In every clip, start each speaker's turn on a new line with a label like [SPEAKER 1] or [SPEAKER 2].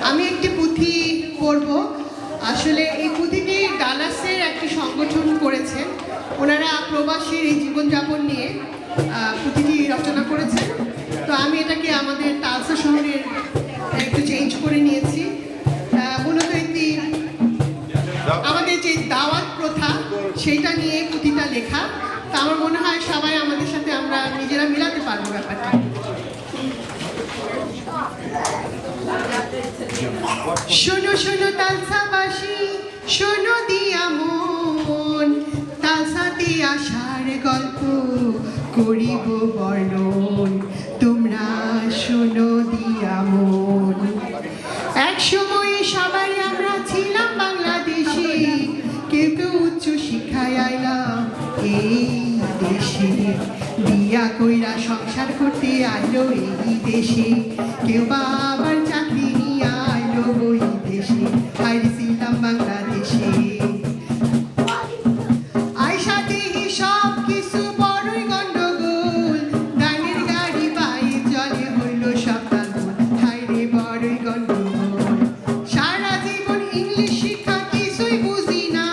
[SPEAKER 1] আমি একটি পুঁথি পড়ব। আসলে এই পুঁথিটি ডালাসের একটি সংগঠন করেছেন। ওনারা প্রবাসীর এই জীবনযাপন নিয়ে পুঁথিটি রচনা করেছেন। তো আমি এটাকে আমাদের তালসা শহরের একটু চেঞ্জ করে নিয়েছি। মূলত একটি আমাদের যে দাওয়াত প্রথা সেইটা নিয়ে পুঁথিটা লেখা। তা আমার মনে হয় সবাই আমাদের সাথে আমরা নিজেরা মিলাতে পারবো ব্যাপারটা। শোনো শোনো তালসাবাসী, শোনো দিয়া মন, তালসাতে আসার গল্প করিব বর্ণন। তোমরা শোনো দিয়া মন। এক সময় সবাই আমরা ছিলাম বাংলাদেশে, কেউ কেউ উচ্চ শিক্ষায় আইলাম এই দেশে। বিয়া কইরা সংসার করতে আইলো এই দেশে, কেউ বা আবার চাকরি নিয়ে আইলো ওই দেশে। আইরে ছিলাম বাংলাদেশে, আইসা দেহি সব কিছু বড়ই গন্ডগোল। ডাইনের গাড়ি বাইক জলে হইল সব তালগোল। হাইরে বড়ই গন্ডগোল। সারা জীবন ইংলিশ শিক্ষা কিছুই বুঝি না,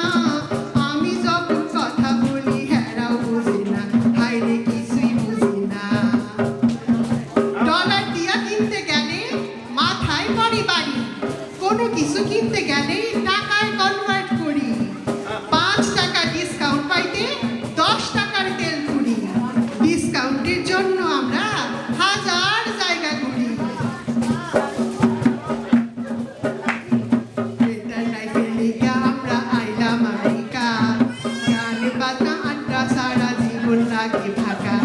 [SPEAKER 1] আমি যখন কথা বলি হেরাও বুঝি না। হাইরে কিছুই বুঝি না। ডলার দিয়া কিনতে গেলে মাথায় পড়ে বাড়ি, কোনো কিছু কিনতে গেলে টাকায় কনভার্ট করি। 5 টাকা ডিসকাউন্ট পাইতে 10 টাকার তেল পুরি। ডিসকাউন্টের জন্য আমরা হাজার জায়গা ঘুরি। বেটার লাইফের লিগে আমরা আইলাম আমেরিকা, গানে বাজনা আড্ডা সারা জীবন লাগে ফাঁকা।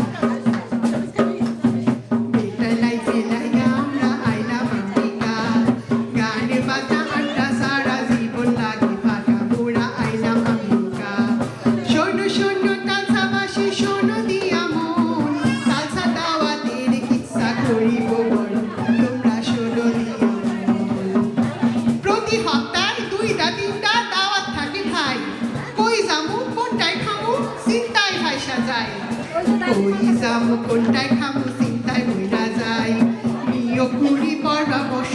[SPEAKER 1] বেটার লাইফের লিগে আমরা আইলাম আমেরিকা, গানে বাজনা আড্ডা সারা জীবন লাগে ফাঁকা। মোরা আইলাম আমেরিকা। শোনো শোনো তালসাবাসী, শোনো দিয়া মন, তালসা দাওয়াতের কিচ্ছা করিব বর্ণন। তোমরা শোনো দিয়া মন। প্রতি সপ্তাহে 2-3টা দাওয়াত থাকে ভাই। কই যামু কোনটায় খামু চিন্তায় ভাইসা যায়। কই যামু কোনটায় খামু চিন্তায় বইরা যায়। নিয় কুড়ি পরামর্শ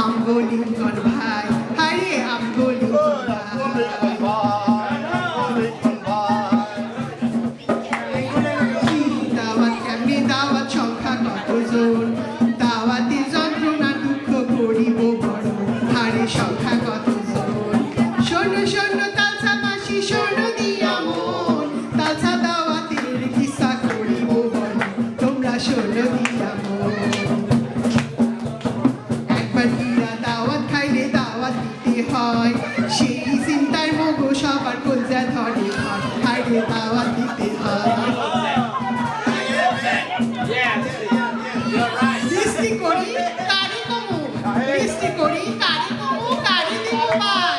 [SPEAKER 1] আমগো লিঙ্কন ভাই। হারে আমগো লিঙ্কন ভাই। দাওয়াত কেমনে দাওয়াত সংখ্যা কতজন, দাওয়াতের যন্ত্রণা দুঃখ করিব বড়। হারে সংখ্যা কতজন। শোনো শোনো তালসাবাসী, শোনো দিয়া মন, তালসা দাওয়াতের কিসা করিব বড়। তোমরা শোনো দিয়া মন। একবার গিয়া দাওয়াত খাইলে দাওয়াত দিতে হয়, সেই চিন্তার মগো সবার কলজা ধরে হয়। হাইরে দাওয়াত দিতে হয়। লিস্টি করি কারে কমু, লিস্টি করি কারে কমু, কারে দিব বাদ।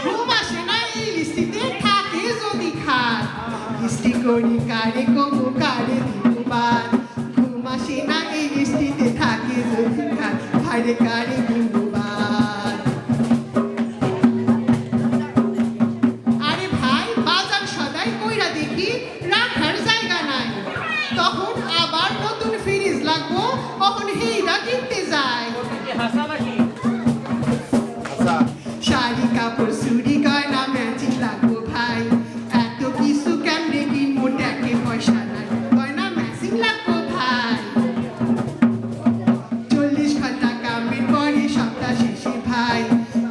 [SPEAKER 1] ঘুম আসে না এই লিস্টিতে থাকে যদি খাট। লিস্টি করি কারে কমু, কারে দিব বাদ। ঘুম আসে না এই লিস্টিতে থাকে যদি খাট। হাইরে কারে দিব বাদ। আরে ভাই বাজার সদাই কইরা দেখি রাখার জায়গা নাই। তখন আবার নতুন ফ্রিজ লাগবো, কখন হেইটা কিনতে যায়। শাড়ি কাপড় চুড়ি গয়না ম্যাচিং লাগবো ভাই। এত কিছু কেমনে কিনবো ট্যাকে পয়সা নাই। গয়না ম্যাচিং লাগবো ভাই। 40 ঘন্টা কামের পরে সপ্তাহ শেষে ভাই,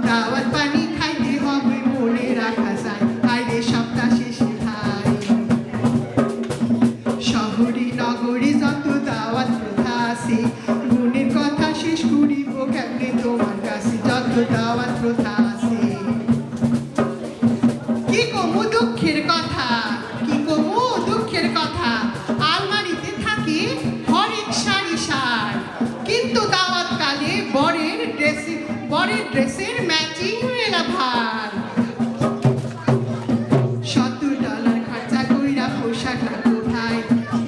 [SPEAKER 1] দাওয়াত পানি খাইতে হবে মনে রাখা যায়। আইরে সপ্তাহ শেষে ভাই। শহরে নগরে যত দাওয়াত প্রথা আছে, গুণের কথা শেষ করিব কেমনে তোমার কাছে। যত দাওয়াত প্রথা আছে, কি কমু দুঃখের কথা, কি কমু দুঃখের কথা। আলমারিতে থাকে হরেক শাড়ি সার, কিন্তু দাওয়াত কালে বরের ড্রেসের ম্যাচিং মেলা ভার। $70 খরচা কইরা পোশাক লাগবো ভাই।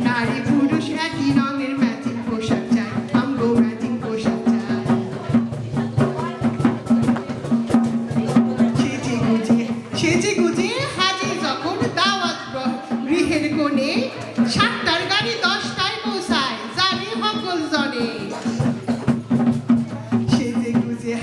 [SPEAKER 1] নারী পুরুষ একই রঙের ম্যাচিং পোশাক চাই, আমগো ম্যাচিং পোশাক চাই। সেজে গুজে হাজির যখন দাওয়াত গৃহের কোণে, 7টার গাড়ি 10টায় পৌঁছায় জানে সকল জনে। সেজে গুজে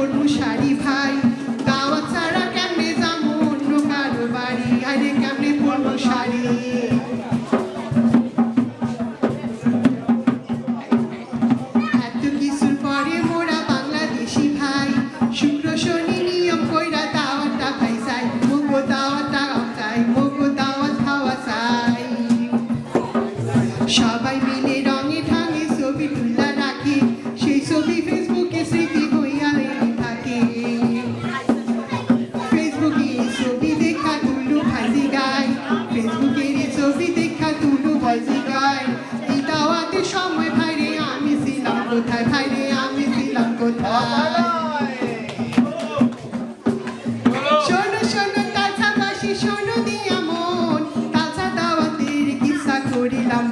[SPEAKER 1] পরবো শাড়ি ভাই দাওয়াত ছাড়া কেমনে যাবো অন্য কারো বাড়ি আরে কেমনে পরবো শাড়ি এত কিছুর পরে মোরা বাংলাদেশি ভাই শুক্র শনি নিয়ম কইরা দাওয়াতটা খাই চাই মোগো দাওয়াতটা চাই মোগো দাওয়াত খাওয়া চাই সবাই মিলে রঙে ঢঙে ছবি তুলা রাখি সেই ছবি ফেসবুকে স্মৃতি হইয়া থাকে ফেসবুকে ছবি দেখা তুলু ভাজি গায় ফেসবুকের ছবি দেখা তুলু ভাজি গায় এই দাওয়াতের সময় ভাইরে আমি ছিলাম কোথায় ভাইরে আমি ছিলাম কোথায় শোনো শোনো তাছা বাসি শোনো দিয়া মন তাছা দাওয়াতের কিসা করিলাম